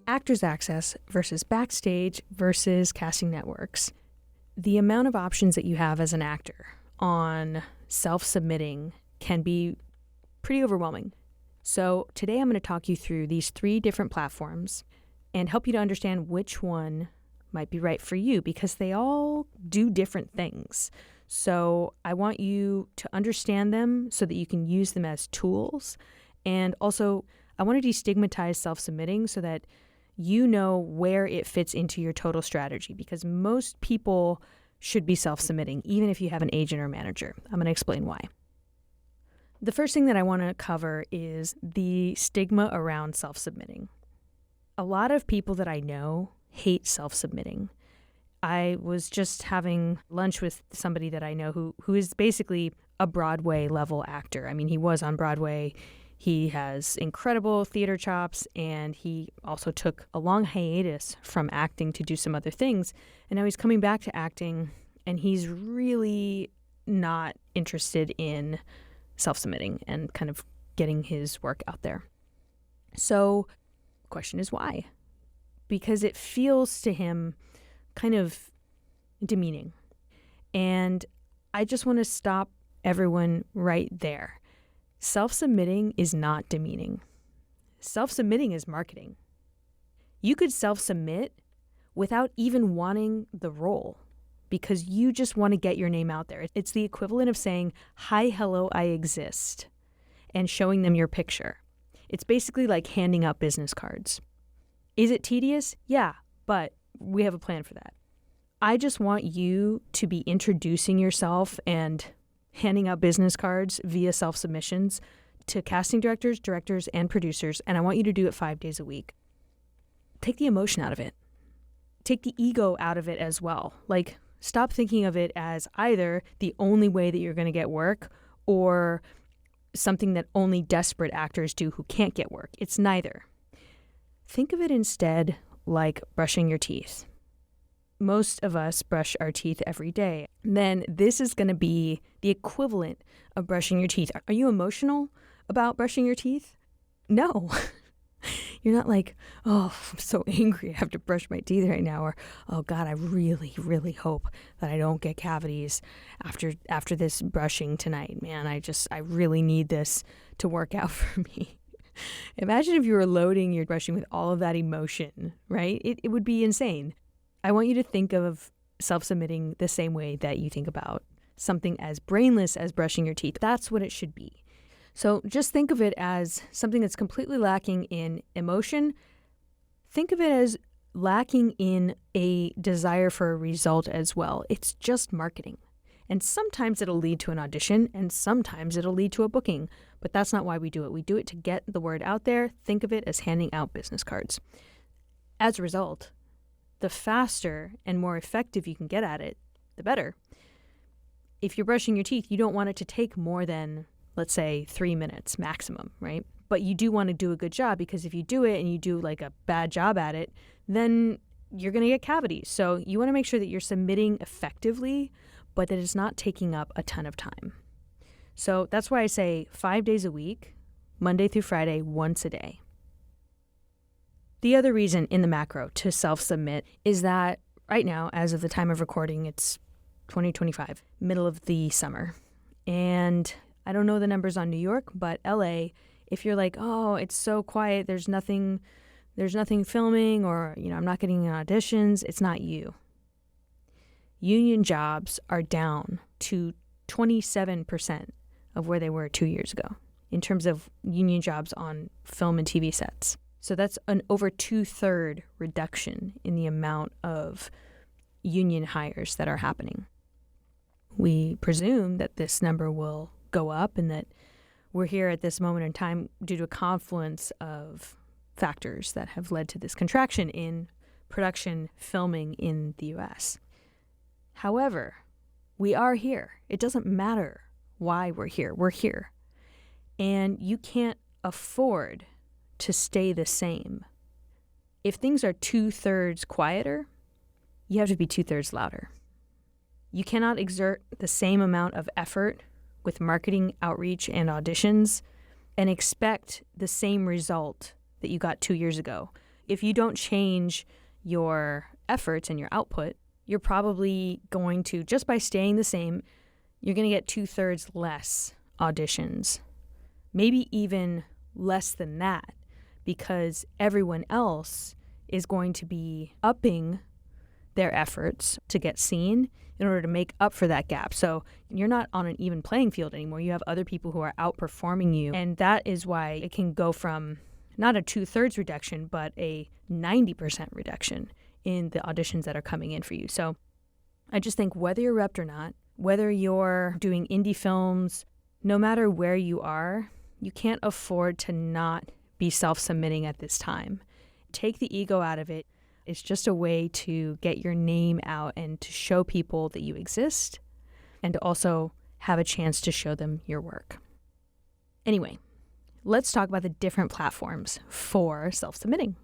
Actors Access versus Backstage versus casting networks. The amount of options that you have as an actor on self-submitting can be pretty overwhelming. So today I'm going to talk you through these 3 different platforms and help you to understand which one might be right for you, because they all do different things. So I want you to understand them so that you can use them as tools. And also, I want to destigmatize self-submitting so that you know where it fits into your total strategy, because most people should be self-submitting, even if you have an agent or manager. I'm going to explain why. The first thing that I want to cover is the stigma around self-submitting. A lot of people that I know hate self-submitting. I was just having lunch with somebody that I know who is basically a Broadway level actor. I mean, he was on Broadway. He has incredible theater chops, and he also took a long hiatus from acting to do some other things. And now he's coming back to acting, and he's really not interested in self-submitting and kind of getting his work out there. So the question is why? Because it feels to him kind of demeaning. And I just want to stop everyone right there. Self-submitting is not demeaning. Self-submitting is marketing. You could self-submit without even wanting the role because you just want to get your name out there. It's the equivalent of saying, "Hi, hello, I exist," and showing them your picture. It's basically like handing out business cards. Is it tedious? Yeah, but we have a plan for that. I just want you to be introducing yourself and handing out business cards via self-submissions to casting directors, and producers, and I want you to do it 5 days a week. Take the emotion out of it. Take the ego out of it as well. Like, stop thinking of it as either the only way that you're going to get work or something that only desperate actors do who can't get work. It's neither. Think of it instead like brushing your teeth. Most of us brush our teeth every day. Then this is going to be the equivalent of brushing your teeth. Are you emotional about brushing your teeth? No. You're not like, "Oh, I'm so angry I have to brush my teeth right now," or, "Oh God, I really, really hope that I don't get cavities after this brushing tonight. Man, I really need this to work out for me." Imagine if you were loading your brushing with all of that emotion, right? It would be insane. I want you to think of self-submitting the same way that you think about something as brainless as brushing your teeth. That's what it should be. So just think of it as something that's completely lacking in emotion. Think of it as lacking in a desire for a result as well. It's just marketing. And sometimes it'll lead to an audition, and sometimes it'll lead to a booking. But that's not why we do it. We do it to get the word out there. Think of it as handing out business cards. As a result, the faster and more effective you can get at it, the better. If you're brushing your teeth, you don't want it to take more than, let's say, 3 minutes maximum, right? But you do want to do a good job, because if you do it and you do like a bad job at it, then you're going to get cavities. So you want to make sure that you're submitting effectively, but that it's not taking up a ton of time. So that's why I say 5 days a week, Monday through Friday, once a day. The other reason in the macro to self-submit is that right now, as of the time of recording, it's 2025, middle of the summer. And I don't know the numbers on New York, but LA, if you're like, "Oh, it's so quiet, there's nothing filming," or, I'm not getting auditions, it's not you. Union jobs are down to 27% of where they were 2 years ago in terms of union jobs on film and TV sets. So that's an over 2/3 reduction in the amount of union hires that are happening. We presume that this number will go up and that we're here at this moment in time due to a confluence of factors that have led to this contraction in production filming in the U.S. However, we are here. It doesn't matter why we're here. We're here. And you can't afford to stay the same. If things are 2/3 quieter, you have to be 2/3 louder. You cannot exert the same amount of effort with marketing, outreach, and auditions and expect the same result that you got 2 years ago. If you don't change your efforts and your output, you're probably going to, just by staying the same, you're going to get 2/3 less auditions, maybe even less than that, because everyone else is going to be upping their efforts to get seen in order to make up for that gap. So you're not on an even playing field anymore. You have other people who are outperforming you. And that is why it can go from not a 2/3 reduction, but a 90% reduction in the auditions that are coming in for you. So I just think whether you're repped or not, whether you're doing indie films, no matter where you are, you can't afford to not be self-submitting at this time. Take the ego out of it. It's just a way to get your name out and to show people that you exist and to also have a chance to show them your work. Anyway, let's talk about the different platforms for self-submitting.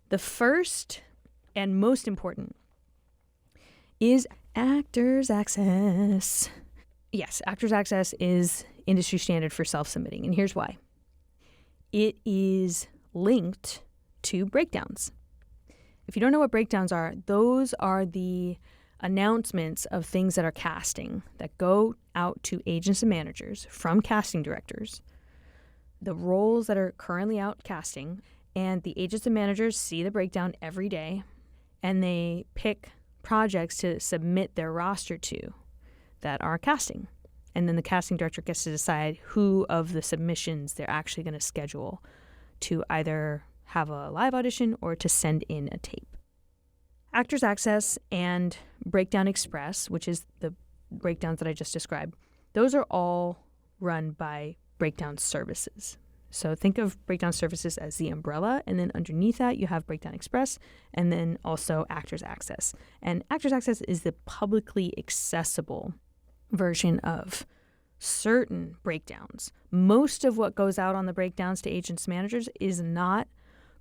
The first and most important is Actors Access. Yes, Actors Access is industry standard for self-submitting, and here's why. It is linked to breakdowns. If you don't know what breakdowns are, those are the announcements of things that are casting that go out to agents and managers from casting directors, the roles that are currently out casting, and the agents and managers see the breakdown every day, and they pick projects to submit their roster to that are casting. And then the casting director gets to decide who of the submissions they're actually going to schedule to either have a live audition or to send in a tape. Actors Access and Breakdown Express, which is the breakdowns that I just described, those are all run by Breakdown Services. So think of Breakdown Services as the umbrella, and then underneath that you have Breakdown Express, and then also Actors Access. And Actors Access is the publicly accessible version of certain breakdowns. Most of what goes out on the breakdowns to agents and managers is not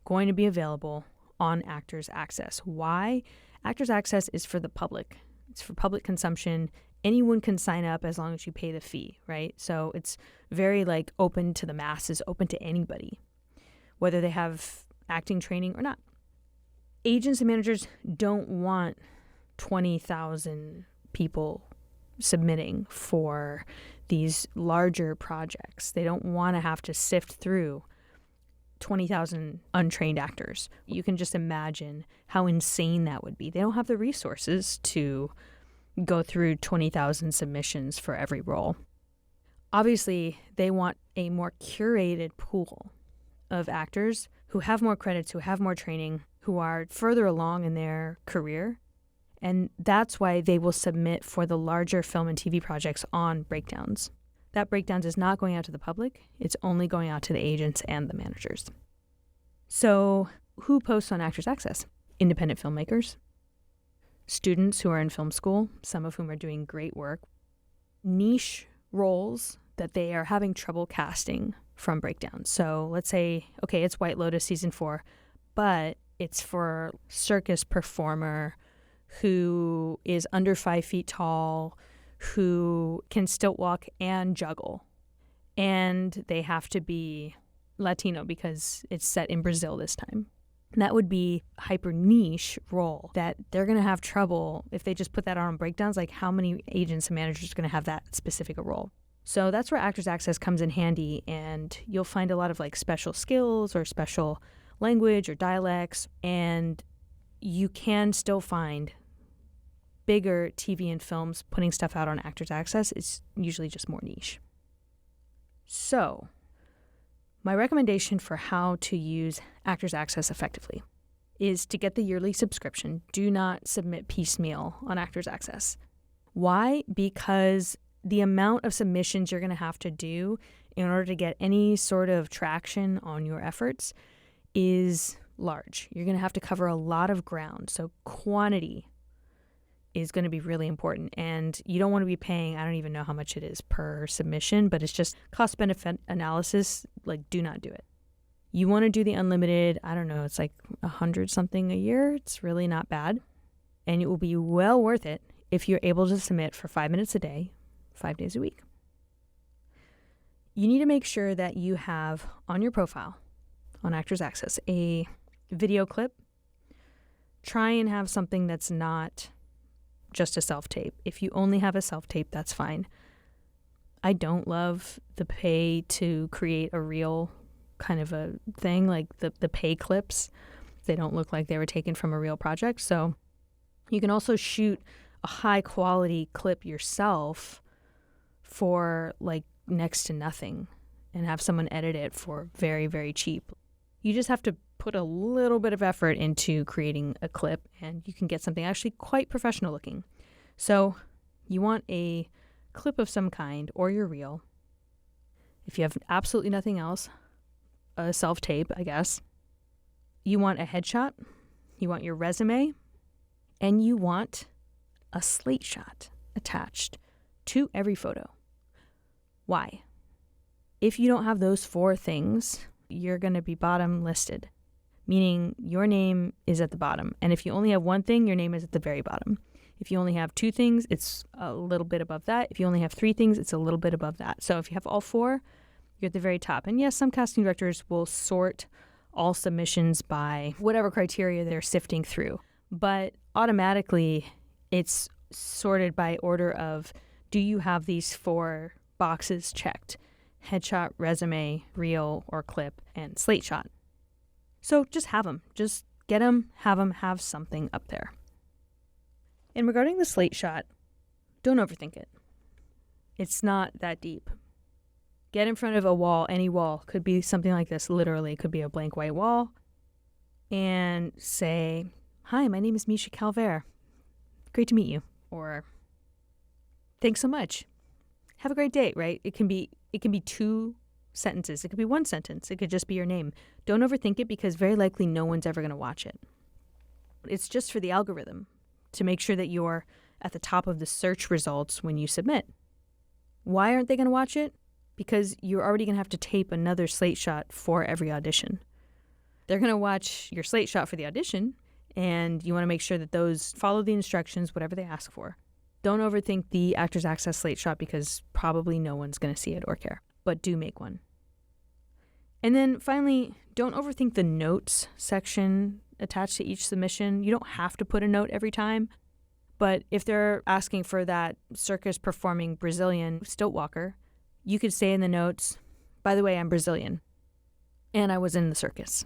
going to be available on Actors Access. Why? Actors Access is for the public. It's for public consumption. Anyone can sign up as long as you pay the fee, right? So it's very open to the masses, open to anybody, whether they have acting training or not. Agents and managers don't want 20,000 people submitting for these larger projects. They don't want to have to sift through 20,000 untrained actors. You can just imagine how insane that would be. They don't have the resources to go through 20,000 submissions for every role. Obviously, they want a more curated pool of actors who have more credits, who have more training, who are further along in their career. And that's why they will submit for the larger film and TV projects on breakdowns. That breakdowns is not going out to the public. It's only going out to the agents and the managers. So who posts on Actors Access? Independent filmmakers, students who are in film school, some of whom are doing great work, niche roles that they are having trouble casting from breakdowns. So let's say, okay, it's White Lotus season 4, but it's for circus performer who is under 5 feet tall, who can stilt walk and juggle. And they have to be Latino because it's set in Brazil this time. And that would be a hyper niche role that they're going to have trouble if they just put that on breakdowns. How many agents and managers are going to have that specific a role? So that's where Actors Access comes in handy, and you'll find a lot of special skills or special language or dialects, and you can still find bigger TV and films putting stuff out on Actors Access. It's usually just more niche. So my recommendation for how to use Actors Access effectively is to get the yearly subscription. Do not submit piecemeal on Actors Access. Why? Because the amount of submissions you're going to have to do in order to get any sort of traction on your efforts is large. You're going to have to cover a lot of ground. So quantity is going to be really important, and you don't want to be paying, I don't even know how much it is per submission, but it's just cost benefit analysis. Do not do it. You want to do the unlimited, I don't know, it's 100 something a year. It's really not bad, and it will be well worth it if you're able to submit for 5 minutes a day, 5 days a week. You need to make sure that you have on your profile on Actors Access a video clip, try and have something that's not just a self-tape. If you only have a self-tape, that's fine. I don't love the pay to create a real kind of a thing, like the pay clips. They don't look like they were taken from a real project. So you can also shoot a high quality clip yourself for like next to nothing and have someone edit it for very, very cheap. You just have to put a little bit of effort into creating a clip and you can get something actually quite professional looking. So you want a clip of some kind or your reel. If you have absolutely nothing else, a self-tape, I guess. You want a headshot, you want your resume, and you want a slate shot attached to every photo. Why? If you don't have those 4 things, you're going to be bottom listed, meaning your name is at the bottom. And if you only have 1 thing, your name is at the very bottom. If you only have 2 things, it's a little bit above that. If you only have 3 things, it's a little bit above that. So if you have all 4, you're at the very top. And yes, some casting directors will sort all submissions by whatever criteria they're sifting through. But automatically, it's sorted by order of, do you have these 4 boxes checked? Headshot, resume, reel, or clip, and slate shot. So just have them. Just get them, have something up there. And regarding the slate shot, don't overthink it. It's not that deep. Get in front of a wall, any wall. Could be something like this, literally. Could be a blank white wall. And say, "Hi, my name is Misha Calvert. Great to meet you." Or, "Thanks so much. Have a great day," right? It can be 2 sentences. It could be 1 sentence. It could just be your name. Don't overthink it because very likely no one's ever going to watch it. It's just for the algorithm to make sure that you're at the top of the search results when you submit. Why aren't they going to watch it? Because you're already going to have to tape another slate shot for every audition. They're going to watch your slate shot for the audition, and you want to make sure that those follow the instructions, whatever they ask for. Don't overthink the Actors Access slate shot because probably no one's going to see it or care, but do make one. And then finally, don't overthink the notes section attached to each submission. You don't have to put a note every time, but if they're asking for that circus performing Brazilian stilt walker, you could say in the notes, "By the way, I'm Brazilian, and I was in the circus."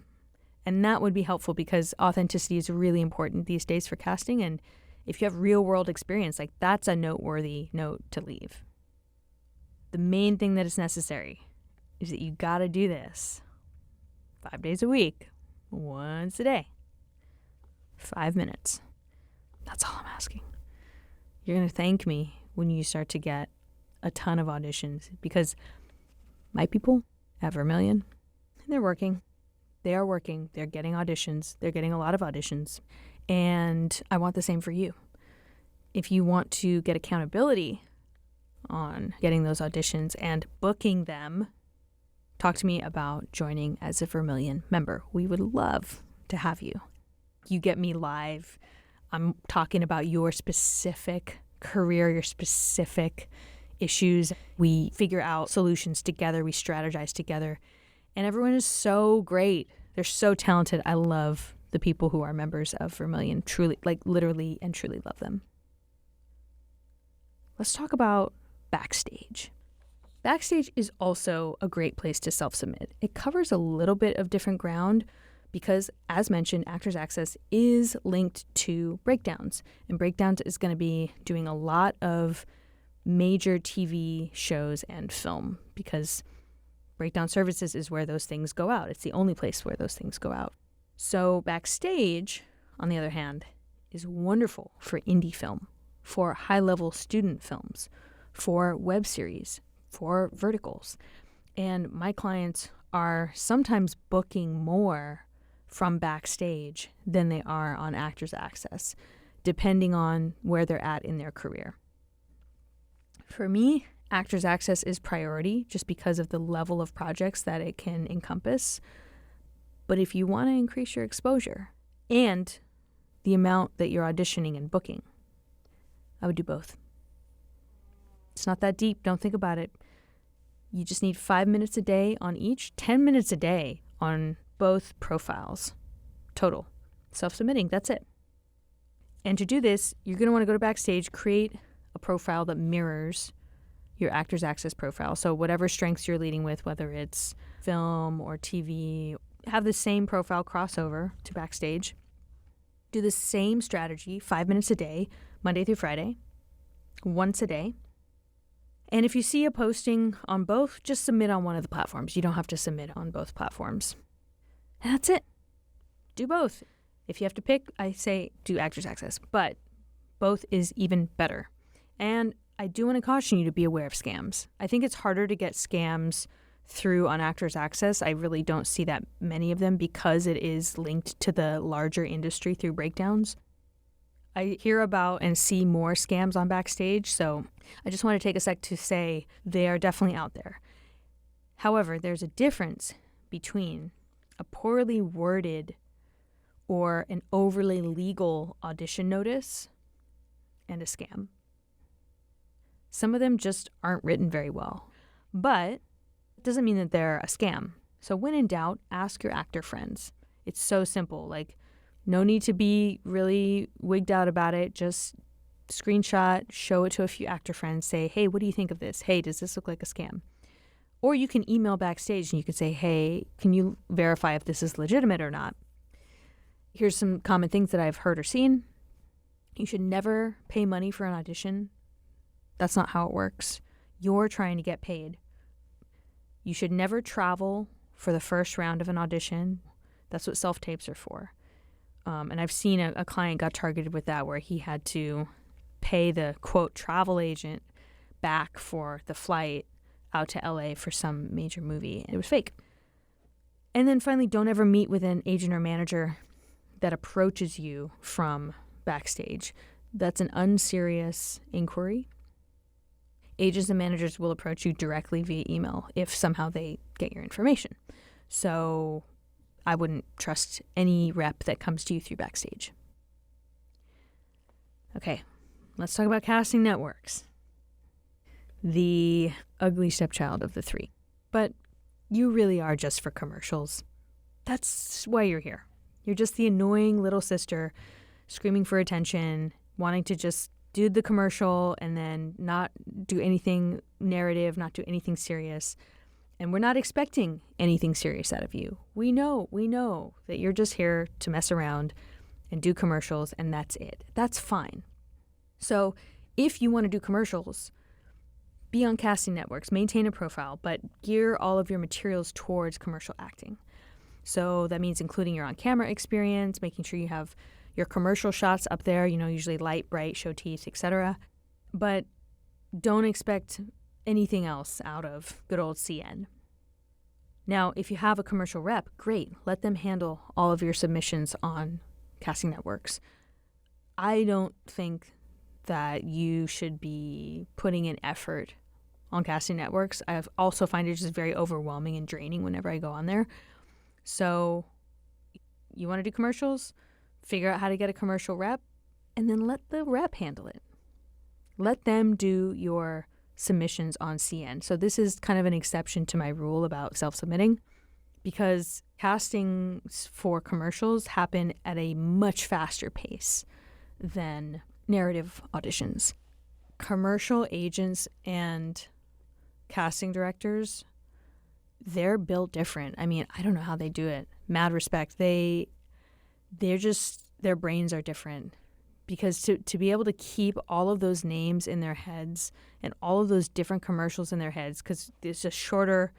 And that would be helpful because authenticity is really important these days for casting, and if you have real-world experience, like that's a noteworthy note to leave. The main thing that is necessary is that you got to do this 5 days a week, once a day, 5 minutes. That's all I'm asking. You're going to thank me when you start to get a ton of auditions because my people at Vermilion, they're working. They are working. They're getting auditions. They're getting a lot of auditions. And I want the same for you. If you want to get accountability on getting those auditions and booking them, talk to me about joining as a Vermilion member. We would love to have you. You get me live. I'm talking about your specific career, your specific issues. We figure out solutions together. We strategize together. And everyone is so great. They're so talented. I love the people who are members of Vermilion. Truly, like literally and truly love them. Let's talk about Backstage. Backstage is also a great place to self-submit. It covers a little bit of different ground because, as mentioned, Actors Access is linked to Breakdowns. And Breakdowns is going to be doing a lot of major TV shows and film because Breakdown Services is where those things go out. It's the only place where those things go out. So Backstage, on the other hand, is wonderful for indie film, for high-level student films, for web series, for verticals. And my clients are sometimes booking more from Backstage than they are on Actors Access, depending on where they're at in their career. For me, Actors Access is priority just because of the level of projects that it can encompass. But if you want to increase your exposure and the amount that you're auditioning and booking, I would do both. It's not that deep. Don't think about it. You just need 5 minutes a day on each, 10 minutes a day on both profiles. total. Self-submitting, that's it. And to do this, you're going to want to go to Backstage, create a profile that mirrors your Actors Access profile. So whatever strengths you're leading with, whether it's film or TV, have the same profile crossover to Backstage. Do the same strategy, 5 minutes a day, Monday through Friday, once a day. And if you see a posting on both, just submit on one of the platforms. You don't have to submit on both platforms. And that's it. Do both. If you have to pick, I say do Actors Access, but both is even better. And I do want to caution you to be aware of scams. I think it's harder to get scams through on Actors Access. I really don't see that many of them because it is linked to the larger industry through breakdowns. I hear about and see more scams on Backstage, so I just want to take a sec to say they are definitely out there. However, there's a difference between a poorly worded or an overly legal audition notice and a scam. Some of them just aren't written very well, but it doesn't mean that they're a scam. So when in doubt, ask your actor friends. It's so simple. Like, no need to be really wigged out about it. Just screenshot, show it to a few actor friends, say, hey, what do you think of this? Hey, does this look like a scam? Or you can email Backstage and you can say, hey, can you verify if this is legitimate or not? Here's some common things that I've heard or seen. You should never pay money for an audition. That's not how it works. You're trying to get paid. You should never travel for the first round of an audition. That's what self-tapes are for. And I've seen a client got targeted with that where he had to pay the, quote, travel agent back for the flight out to LA for some major movie. It was fake. And then finally, don't ever meet with an agent or manager that approaches you from Backstage. That's an unserious inquiry. Agents and managers will approach you directly via email if somehow they get your information. So I wouldn't trust any rep that comes to you through Backstage. Okay, let's talk about casting networks. The ugly stepchild of the three. But you really are just for commercials. That's why you're here. You're just the annoying little sister screaming for attention, wanting to just do the commercial and then not do anything narrative, not do anything serious. And we're not expecting anything serious out of you. We know that you're just here to mess around and do commercials, and that's it. That's fine. So if you want to do commercials, be on casting networks, maintain a profile, but gear all of your materials towards commercial acting. So that means including your on-camera experience, making sure you have your commercial shots up there, usually light, bright, show teeth, etc. But don't expect anything else out of good old CN. Now, if you have a commercial rep, great. Let them handle all of your submissions on casting networks. I don't think that you should be putting in effort on casting networks. I also find it just very overwhelming and draining whenever I go on there. So you want to do commercials? Figure out how to get a commercial rep, and then let the rep handle it. Let them do your submissions on CN. So this is kind of an exception to my rule about self-submitting, because castings for commercials happen at a much faster pace than narrative auditions. Commercial agents and casting directors, they're built different. I mean, I don't know how they do it. Mad respect. They're just, their brains are different, because to be able to keep all of those names in their heads and all of those different commercials in their heads, because there's a shorter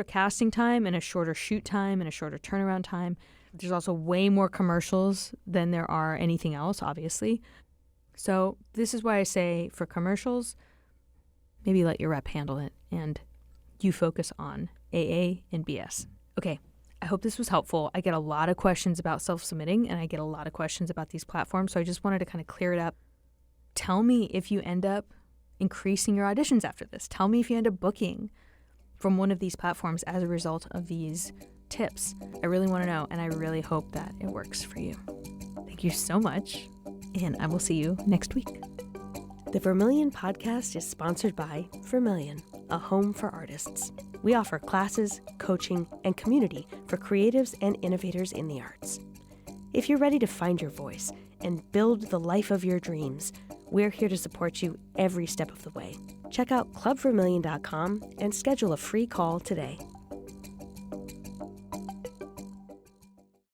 casting time and a shorter shoot time and a shorter turnaround time. There's also way more commercials than there are anything else, obviously. So this is why I say for commercials, maybe let your rep handle it and you focus on AA and BS. Okay. I hope this was helpful. I get a lot of questions about self-submitting, and I get a lot of questions about these platforms, so I just wanted to kind of clear it up. Tell me if you end up increasing your auditions after this. Tell me if you end up booking from one of these platforms as a result of these tips. I really want to know, and I really hope that it works for you. Thank you so much, and I will see you next week. The Vermilion podcast is sponsored by Vermilion, a home for artists. We offer classes, coaching, and community for creatives and innovators in the arts. If you're ready to find your voice and build the life of your dreams, we're here to support you every step of the way. Check out clubvermillion.com and schedule a free call today.